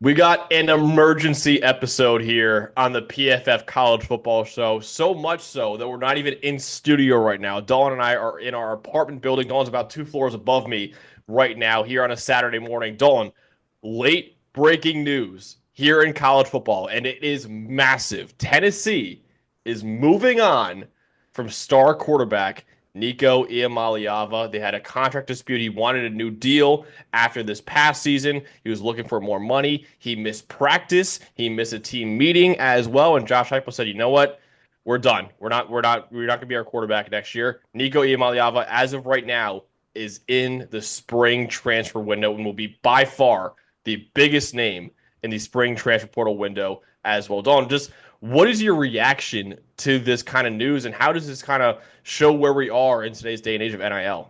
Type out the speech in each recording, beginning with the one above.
We got an emergency episode here on the PFF College Football Show. So much so that we're not even in studio right now. Dawn and I are in our apartment building. Dawn's about 2 floors above me right now here on a Saturday morning. Dawn, late breaking news here in college football, and it is massive. Tennessee is moving on from star quarterback Nico Iamaleava. They had a contract dispute. He wanted a new deal after this past season. He was looking for more money. He missed practice. He missed a team meeting as well. And Josh Heupel said, "You know what? We're done. We're not going to be our quarterback next year." Nico Iamaleava, as of right now, is in the spring transfer window and will be by far the biggest name in the spring transfer portal window as well. Dawn, just what is your reaction to this kind of news, and how does this kind of show where we are in today's day and age of NIL?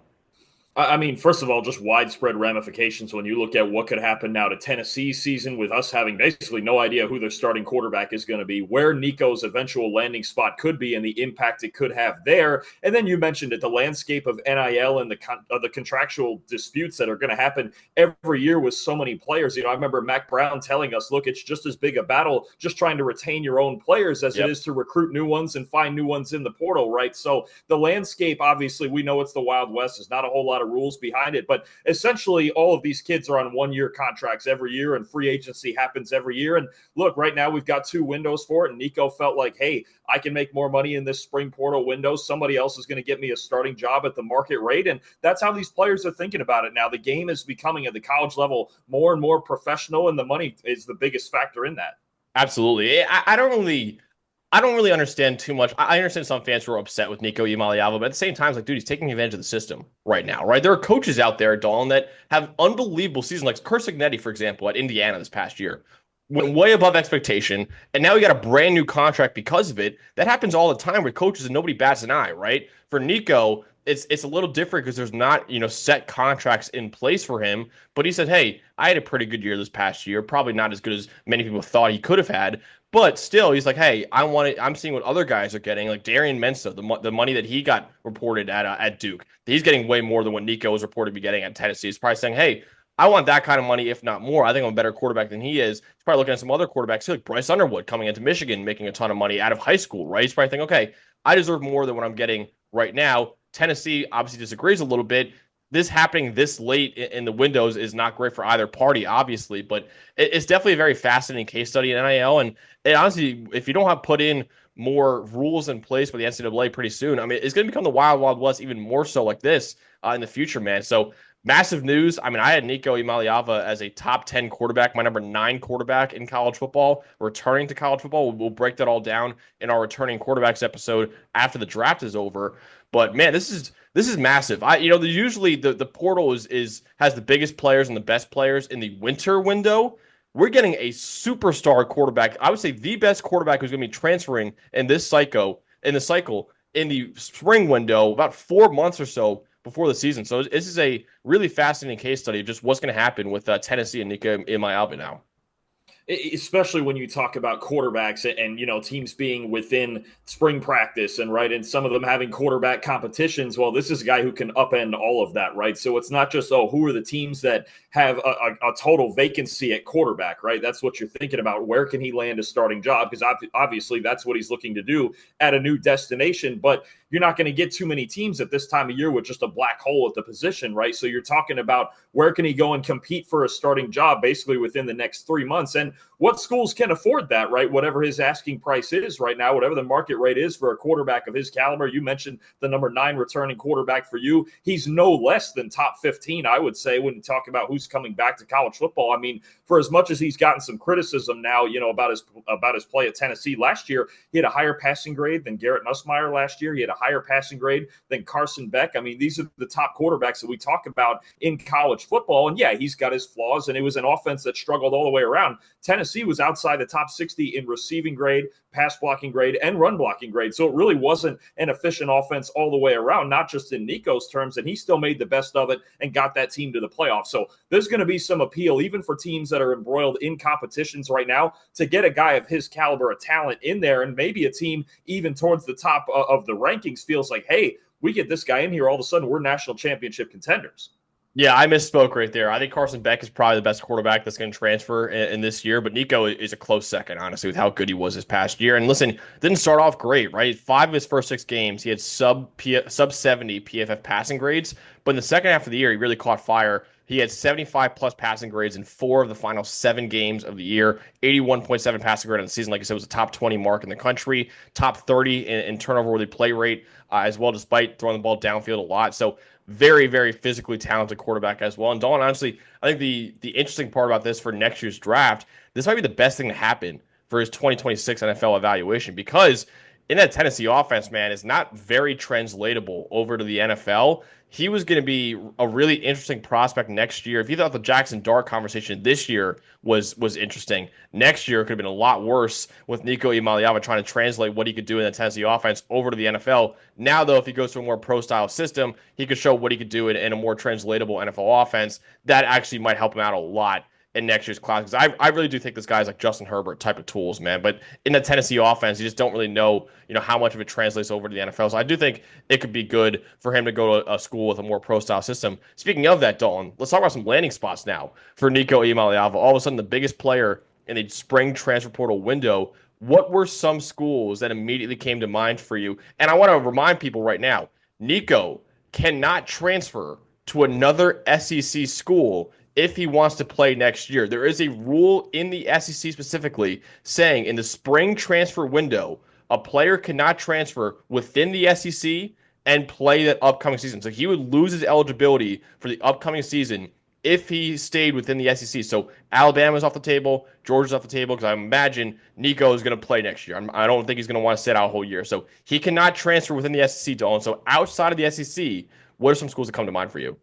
I mean, first of all, just widespread ramifications when you look at what could happen now to Tennessee's season with us having basically no idea who their starting quarterback is going to be, where Nico's eventual landing spot could be, and the impact it could have there. And then you mentioned it, the landscape of NIL and the contractual disputes that are going to happen every year with so many players. You know, I remember Mac Brown telling us, look, it's just as big a battle just trying to retain your own players as it is to recruit new ones and find new ones in the portal, right? So the landscape, obviously, we know it's the Wild West. There's not a whole lot of rules behind it, but essentially all of these kids are on 1 year contracts every year, and free agency happens every year. And look, right now we've got 2 windows for it, and Nico felt like, hey, I can make more money in this spring portal window. Somebody else is going to get me a starting job at the market rate. And that's how these players are thinking about it now. The game is becoming at the college level more and more professional, and the money is the biggest factor in that. Absolutely. I don't really understand too much. I understand some fans who are upset with Nico Iamaleava, but at the same time, it's like, dude, he's taking advantage of the system right now, right? There are coaches out there, Dawn, that have unbelievable seasons, like Curt Cignetti, for example, at Indiana this past year. Went way above expectation, and now he got a brand new contract because of it. That happens all the time with coaches, and nobody bats an eye, right? For Nico, it's a little different because there's not, set contracts in place for him. But he said, "Hey, I had a pretty good year this past year. Probably not as good as many people thought he could have had, but still, he's like, hey, I want it. I'm seeing what other guys are getting, like Darian Mensa, the money that he got reported at Duke. He's getting way more than what Nico was reported to be getting at Tennessee. He's probably saying, hey, I want that kind of money, if not more. I think I'm a better quarterback than he is. He's probably looking at some other quarterbacks, too, like Bryce Underwood coming into Michigan, making a ton of money out of high school, right? He's probably thinking, okay, I deserve more than what I'm getting right now. Tennessee obviously disagrees a little bit. This happening this late in the windows is not great for either party, obviously, but it's definitely a very fascinating case study in NIL. And honestly, if you don't have put in more rules in place by the NCAA pretty soon, I mean, it's going to become the wild, wild west even more so like this in the future, man. So massive news. I mean, I had Nico Iamaleava as a top 10 quarterback, my number 9 quarterback in college football, returning to college football. We'll break that all down in our returning quarterbacks episode after the draft is over. But man, this is massive. Usually the portal is has the biggest players and the best players in the winter window. We're getting a superstar quarterback. I would say the best quarterback who's going to be transferring in the cycle in the spring window, about 4 months or so before the season. So this is a really fascinating case study of just what's going to happen with Tennessee and Nico Iamaleava now. Especially when you talk about quarterbacks and teams being within spring practice and right, and some of them having quarterback competitions. Well, this is a guy who can upend all of that, right? So it's not just, who are the teams that have a total vacancy at quarterback, right? That's what you're thinking about. Where can he land a starting job? Because obviously that's what he's looking to do at a new destination. But you're not going to get too many teams at this time of year with just a black hole at the position, right? So you're talking about where can he go and compete for a starting job basically within the next 3 months. And what schools can afford that, right? Whatever his asking price is right now, whatever the market rate is for a quarterback of his caliber. You mentioned the number 9 returning quarterback for you. He's no less than top 15, I would say, when you talk about who's coming back to college football. I mean, for as much as he's gotten some criticism now, about his play at Tennessee last year, he had a higher passing grade than Garrett Nussmeier last year. He had a higher passing grade than Carson Beck. I mean, these are the top quarterbacks that we talk about in college football. And yeah, he's got his flaws, and it was an offense that struggled all the way around. Tennessee was outside the top 60 in receiving grade, pass blocking grade, and run blocking grade. So it really wasn't an efficient offense all the way around, not just in Nico's terms, and he still made the best of it and got that team to the playoffs. So there's going to be some appeal, even for teams that are embroiled in competitions right now, to get a guy of his caliber of talent in there, and maybe a team even towards the top of the rankings feels like, hey, we get this guy in here, all of a sudden we're national championship contenders. Yeah, I misspoke right there. I think Carson Beck is probably the best quarterback that's going to transfer in this year, but Nico is a close second, honestly, with how good he was this past year. And listen, didn't start off great, right? Five of his first six games, he had sub 70 PFF passing grades, but in the second half of the year, he really caught fire. He had 75 plus passing grades in four of the final seven games of the year, 81.7 passing grade on the season. Like I said, was a top 20 mark in the country, top 30 in turnover worthy play rate as well, despite throwing the ball downfield a lot. So very, very physically talented quarterback as well. And Dawn, honestly, I think the interesting part about this for next year's draft, this might be the best thing to happen for his 2026 NFL evaluation because in that Tennessee offense, man, is not very translatable over to the NFL. He was going to be a really interesting prospect next year. If you thought the Jackson Dart conversation this year was interesting, next year it could have been a lot worse with Nico Iamaleava trying to translate what he could do in the Tennessee offense over to the NFL. Now, though, if he goes to a more pro-style system, he could show what he could do in a more translatable NFL offense. That actually might help him out a lot in next year's class. Because I really do think this guy's like Justin Herbert type of tools, man. But in the Tennessee offense, you just don't really know, how much of it translates over to the NFL. So I do think it could be good for him to go to a school with a more pro-style system. Speaking of that, Dalton, let's talk about some landing spots now for Nico Iamaleava. All of a sudden, the biggest player in the spring transfer portal window. What were some schools that immediately came to mind for you? And I want to remind people right now, Nico cannot transfer to another SEC school if he wants to play next year. There is a rule in the SEC specifically saying in the spring transfer window, a player cannot transfer within the SEC and play that upcoming season. So he would lose his eligibility for the upcoming season if he stayed within the SEC. So Alabama's off the table, Georgia's off the table because I imagine Nico is going to play next year. I don't think he's going to want to sit out a whole year. So he cannot transfer within the SEC, Dolan. So outside of the SEC, what are some schools that come to mind for you?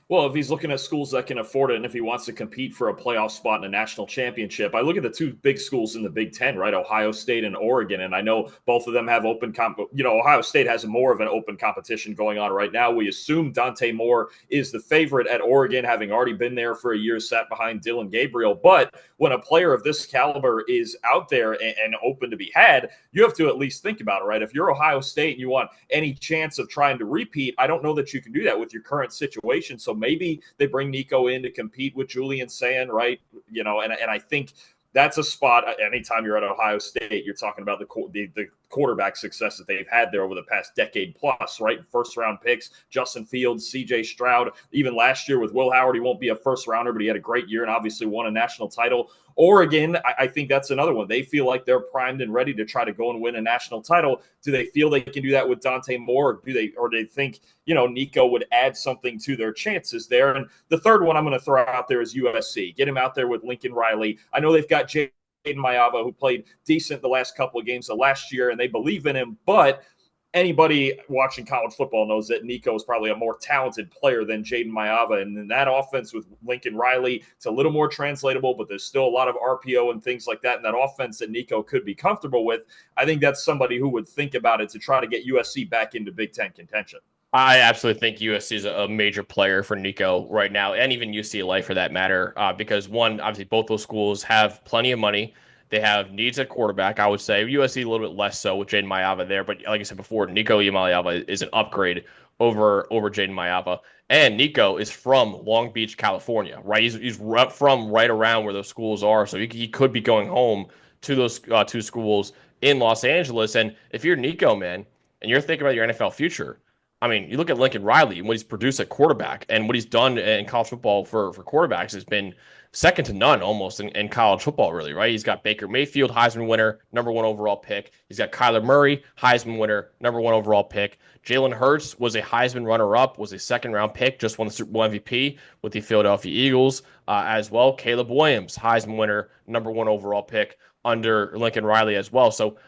Well, if he's looking at schools that can afford it and if he wants to compete for a playoff spot in a national championship, I look at the two big schools in the Big Ten, right? Ohio State and Oregon. And I know both of them have Ohio State has more of an open competition going on right now. We assume Dante Moore is the favorite at Oregon, having already been there for a year, sat behind Dylan Gabriel. But when a player of this caliber is out there and open to be had, you have to at least think about it, right? If you're Ohio State and you want any chance of trying to repeat, I don't know that you can do that with your current situation. So maybe they bring Nico in to compete with Julian Sand, right? And I think that's a spot. Anytime you're at Ohio State, you're talking about the quarterback success that they've had there over the past decade plus, right? First round picks, Justin Fields, CJ Stroud. Even last year with Will Howard, he won't be a first rounder, but he had a great year and obviously won a national title. Oregon, I think that's another one. They feel like they're primed and ready to try to go and win a national title. Do they feel they can do that with Dante Moore? Or do they think, Nico would add something to their chances there? And the third one I'm going to throw out there is USC. Get him out there with Lincoln Riley. I know they've got Jaden Maiava, who played decent the last couple of games of last year, and they believe in him, but anybody watching college football knows that Nico is probably a more talented player than Jaden Maiava. And in that offense with Lincoln Riley, it's a little more translatable, but there's still a lot of RPO and things like that in that offense that Nico could be comfortable with. I think that's somebody who would think about it to try to get USC back into Big Ten contention. I absolutely think USC is a major player for Nico right now, and even UCLA for that matter, because one, obviously, both those schools have plenty of money. They have needs at quarterback. I would say USC a little bit less so with Jaden Maiava there, but like I said before, Nico Iamaleava is an upgrade over Jaden Maiava. And Nico is from Long Beach, California, right? He's from right around where those schools are, so he could be going home to those two schools in Los Angeles. And if you're Nico, man, and you're thinking about your NFL future. I mean, you look at Lincoln Riley and what he's produced at quarterback and what he's done in college football for quarterbacks has been second to none almost in college football, really, right? He's got Baker Mayfield, Heisman winner, number one overall pick. He's got Kyler Murray, Heisman winner, number one overall pick. Jalen Hurts was a Heisman runner-up, was a second-round pick, just won the Super Bowl MVP with the Philadelphia Eagles as well. Caleb Williams, Heisman winner, number one overall pick under Lincoln Riley as well. So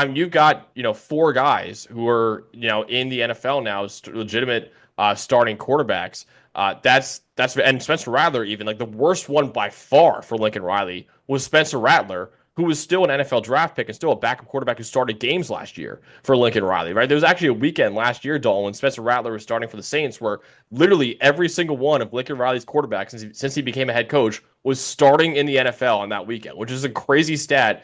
you've got four guys who are in the NFL now as legitimate starting quarterbacks. That's and Spencer Rattler even like the worst one by far for Lincoln Riley was Spencer Rattler, who was still an NFL draft pick and still a backup quarterback who started games last year for Lincoln Riley. Right, there was actually a weekend last year, Dalton, when Spencer Rattler was starting for the Saints, where literally every single one of Lincoln Riley's quarterbacks since he became a head coach was starting in the NFL on that weekend, which is a crazy stat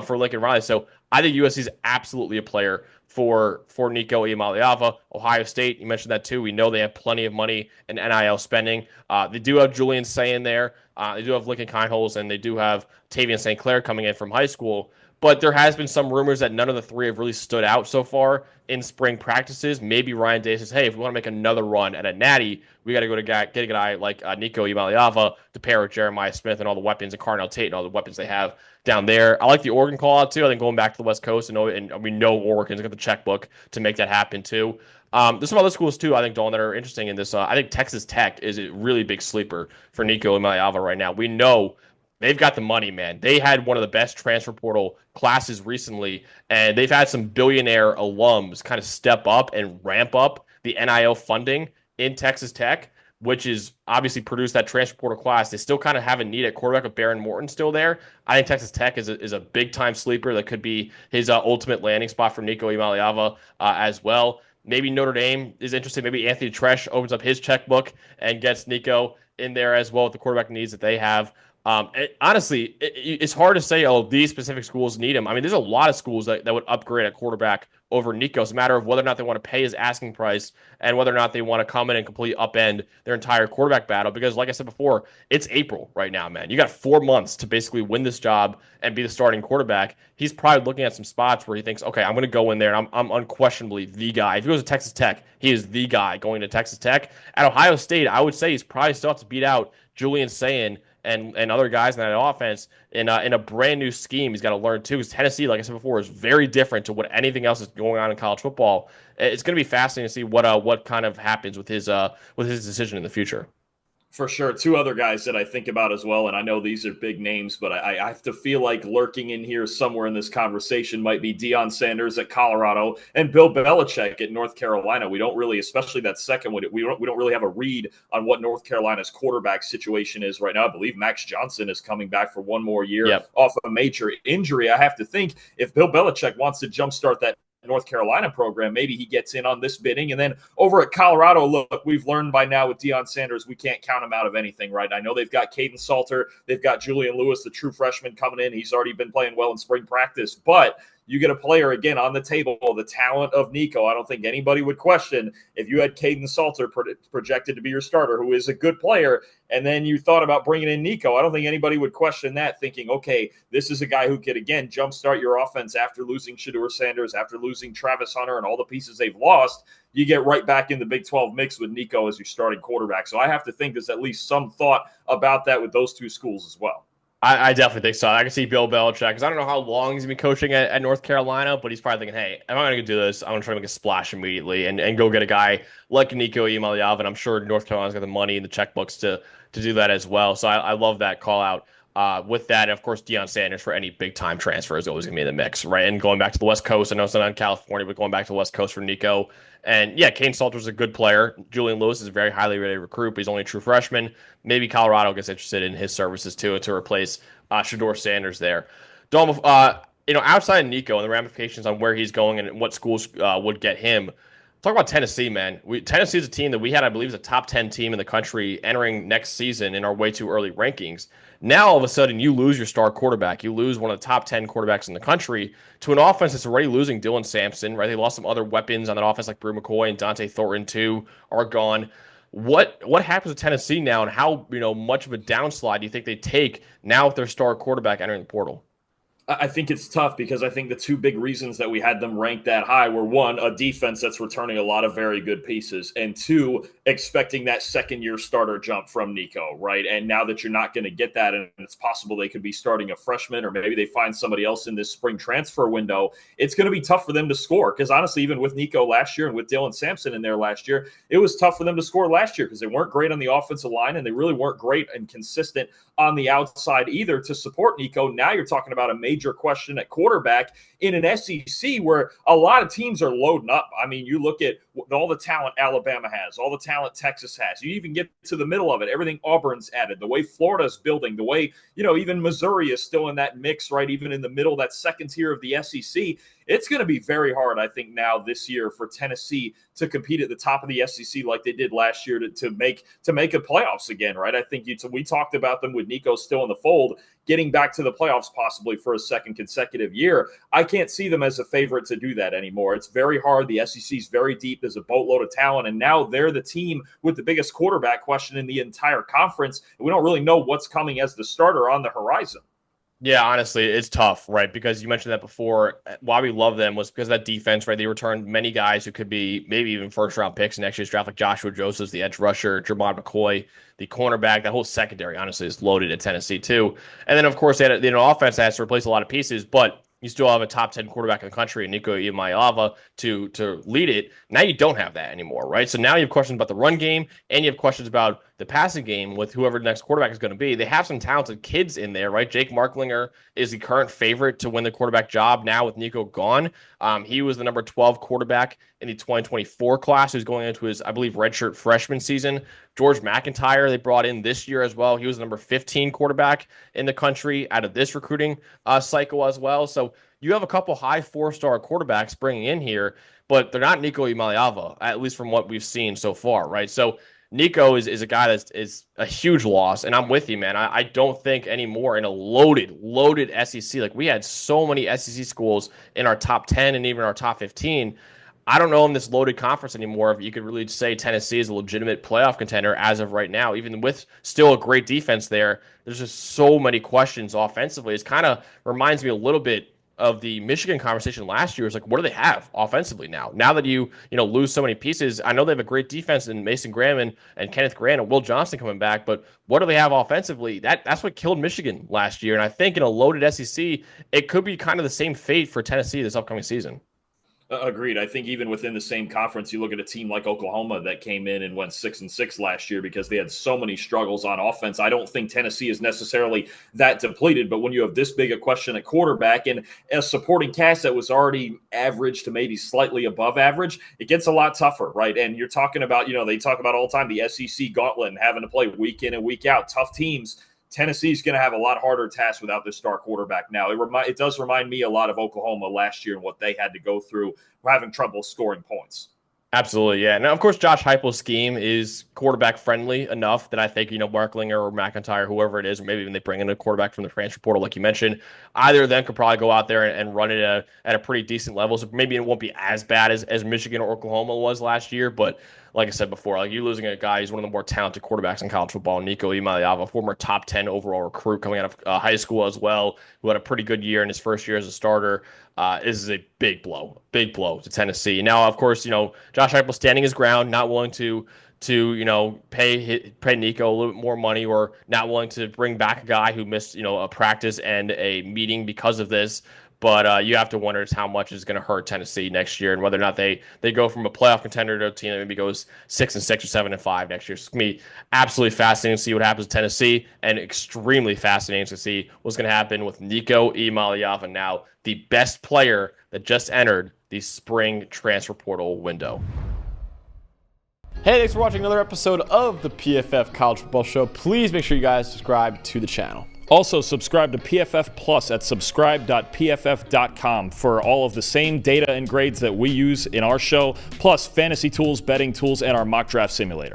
for Lincoln Riley. So I think USC is absolutely a player for Nico Iamaleava. Ohio State, you mentioned that too. We know they have plenty of money in NIL spending. They do have Julian Sayin there. They do have Lincoln Kineholz, and they do have Tavian St. Clair coming in from high school. But there has been some rumors that none of the three have really stood out so far in spring practices. Maybe Ryan Day says, "Hey, if we want to make another run at a natty, we got to go to get a guy like Nico Iamaleava to pair with Jeremiah Smith and all the weapons and Carnell Tate and all the weapons they have down there." I like the Oregon call out too. I think going back to the West Coast and we know Oregon's got the checkbook to make that happen too. There's some other schools too, I think, Dawn, that are interesting in this. I think Texas Tech is a really big sleeper for Nico Iamaleava right now. We know they've got the money, man. They had one of the best transfer portal classes recently, and they've had some billionaire alums kind of step up and ramp up the NIL funding in Texas Tech, which is obviously produced that transfer portal class. They still kind of have a need at quarterback with Baron Morton still there. I think Texas Tech is a big time sleeper that could be his ultimate landing spot for Nico Iamaleava as well. Maybe Notre Dame is interested. Maybe Anthony Tresh opens up his checkbook and gets Nico in there as well with the quarterback needs that they have. Honestly, it's hard to say, oh, these specific schools need him. I mean, there's a lot of schools that would upgrade at quarterback over Nico. It's a matter of whether or not they want to pay his asking price and whether or not they want to come in and completely upend their entire quarterback battle. Because, like I said before, it's April right now, man. You got 4 months to basically win this job and be the starting quarterback. He's probably looking at some spots where he thinks, okay, I'm going to go in there and I'm unquestionably the guy. If he goes to Texas Tech, he is the guy going to Texas Tech. At Ohio State, I would say he's probably still have to beat out Julian Sayin and other guys in that offense in a brand new scheme. He's got to learn too. Because Tennessee, like I said before, is very different to what anything else is going on in college football. It's going to be fascinating to see what kind of happens with his decision in the future. For sure. Two other guys that I think about as well, and I know these are big names, but I have to feel like lurking in here somewhere in this conversation might be Deion Sanders at Colorado and Bill Belichick at North Carolina. We don't really, especially that second one, we don't really have a read on what North Carolina's quarterback situation is right now. I believe Max Johnson is coming back for one more year off a major injury. I have to think if Bill Belichick wants to jumpstart that North Carolina program, maybe he gets in on this bidding. And then over at Colorado, look, we've learned by now with Deion Sanders, we can't count him out of anything, right? I know they've got Caden Salter, they've got Julian Lewis, the true freshman coming in. He's already been playing well in spring practice, but you get a player again on the table, the talent of Nico. I don't think anybody would question if you had Caden Salter projected to be your starter, who is a good player, and then you thought about bringing in Nico. I don't think anybody would question that, thinking, okay, this is a guy who could, again, jumpstart your offense after losing Shedeur Sanders, after losing Travis Hunter and all the pieces they've lost. You get right back in the Big 12 mix with Nico as your starting quarterback. So I have to think there's at least some thought about that with those two schools as well. I definitely think so. I can see Bill Belichick because I don't know how long he's been coaching at North Carolina, but he's probably thinking, hey, if I'm going to do this, I'm going to try to make a splash immediately and go get a guy like Nico Iamaleava. And I'm sure North Carolina's got the money and the checkbooks to do that as well. So I love that call out. With that, and of course, Deion Sanders for any big-time transfer is always going to be in the mix, right? And going back to the West Coast, I know it's not in California, but going back to the West Coast for Nico. And yeah, Kane Salter's a good player. Julian Lewis is a very highly rated recruit, but he's only a true freshman. Maybe Colorado gets interested in his services too to replace Shedeur Sanders there. Dom, outside of Nico and the ramifications on where he's going and what schools would get him, talk about Tennessee, man. Tennessee is a team that we had, I believe, is a top 10 team in the country entering next season in our way too early rankings. Now, all of a sudden, you lose your star quarterback. You lose one of the top 10 quarterbacks in the country to an offense that's already losing Dylan Sampson, right? They lost some other weapons on that offense like Brew McCoy and Dante Thornton, too, are gone. What happens to Tennessee now, and how much of a downslide do you think they take now with their star quarterback entering the portal? I think it's tough because I think the two big reasons that we had them ranked that high were, one, a defense that's returning a lot of very good pieces, and two, expecting that second-year starter jump from Nico, right? And now that you're not going to get that, and it's possible they could be starting a freshman, or maybe they find somebody else in this spring transfer window, it's going to be tough for them to score. Because honestly, even with Nico last year and with Dylan Sampson in there last year, it was tough for them to score last year because they weren't great on the offensive line, and they really weren't great and consistent on the outside either to support Nico. Now you're talking about a major question at quarterback in an SEC where a lot of teams are loading up. I mean, you look at all the talent Alabama has, all the talent Texas has. You even get to the middle of it, everything Auburn's added, the way Florida's building, the way, even Missouri is still in that mix, right? Even in the middle, that second tier of the SEC. It's going to be very hard, I think, now this year for Tennessee to compete at the top of the SEC like they did last year to make a playoffs again, right? I think we talked about them with Nico still in the fold, getting back to the playoffs possibly for a second consecutive year. I can't see them as a favorite to do that anymore. It's very hard. The SEC is very deep. There's a boatload of talent, and now they're the team with the biggest quarterback question in the entire conference. And we don't really know what's coming as the starter on the horizon. Yeah, honestly, it's tough, right? Because you mentioned that before. Why we love them was because of that defense, right? They returned many guys who could be maybe even first-round picks in next year's draft, like Joshua Josephs, the edge rusher, Jermon McCoy, the cornerback. That whole secondary, honestly, is loaded at Tennessee, too. And then, of course, they had an offense that has to replace a lot of pieces, but you still have a top 10 quarterback in the country, Nico Iamaleava, to lead it. Now you don't have that anymore, right? So now you have questions about the run game, and you have questions about the passing game with whoever the next quarterback is going to be. They have some talented kids in there, right? Jake Marklinger is the current favorite to win the quarterback job now with Nico gone. He was the number 12 quarterback in the 2024 class, who's going into his, I believe, redshirt freshman season. George McIntyre, they brought in this year as well. He was the number 15 quarterback in the country out of this recruiting cycle as well. So you have a couple high four-star quarterbacks bringing in here, but they're not Nico Iamaleava, at least from what we've seen so far, right? So Nico is a guy that is a huge loss, and I'm with you, man. I don't think anymore in a loaded SEC. Like, we had so many SEC schools in our top 10 and even our top 15. I don't know in this loaded conference anymore if you could really say Tennessee is a legitimate playoff contender as of right now, even with still a great defense there. There's just so many questions offensively. It kind of reminds me a little bit of the Michigan conversation last year. Is like, what do they have offensively now? Now that you lose so many pieces, I know they have a great defense in Mason Graham and Kenneth Grant and Will Johnson coming back, but what do they have offensively? That's what killed Michigan last year. And I think in a loaded SEC, it could be kind of the same fate for Tennessee this upcoming season. Agreed. I think even within the same conference, you look at a team like Oklahoma that came in and went 6-6 last year because they had so many struggles on offense. I don't think Tennessee is necessarily that depleted, but when you have this big a question at quarterback and a supporting cast that was already average to maybe slightly above average, it gets a lot tougher, right? And you're talking about, they talk about all the time the SEC gauntlet and having to play week in and week out, tough teams. Tennessee's going to have a lot harder task without this star quarterback now. It does remind me a lot of Oklahoma last year and what they had to go through having trouble scoring points. Absolutely, yeah. Now, of course, Josh Heupel's scheme is quarterback-friendly enough that I think, Marklinger or McIntyre, whoever it is, or maybe even they bring in a quarterback from the transfer portal, like you mentioned, either of them could probably go out there and run it at a pretty decent level. So maybe it won't be as bad as Michigan or Oklahoma was last year, but like I said before, like, you're losing a guy who's one of the more talented quarterbacks in college football, Nico Iamaleava, former top 10 overall recruit coming out of high school as well, who had a pretty good year in his first year as a starter. This is a big blow to Tennessee. Now, of course, Josh Heupel standing his ground, not willing to pay Nico a little bit more money, or not willing to bring back a guy who missed a practice and a meeting because of this. But you have to wonder how much is going to hurt Tennessee next year, and whether or not they go from a playoff contender to a team that maybe goes 6-6 or 7-5 next year. So it's going to be absolutely fascinating to see what happens to Tennessee, and extremely fascinating to see what's going to happen with Nico Iamaleava, now the best player that just entered the spring transfer portal window. Hey, thanks for watching another episode of the PFF College Football Show. Please make sure you guys subscribe to the channel. Also, subscribe to PFF Plus at subscribe.pff.com for all of the same data and grades that we use in our show, plus fantasy tools, betting tools, and our mock draft simulator.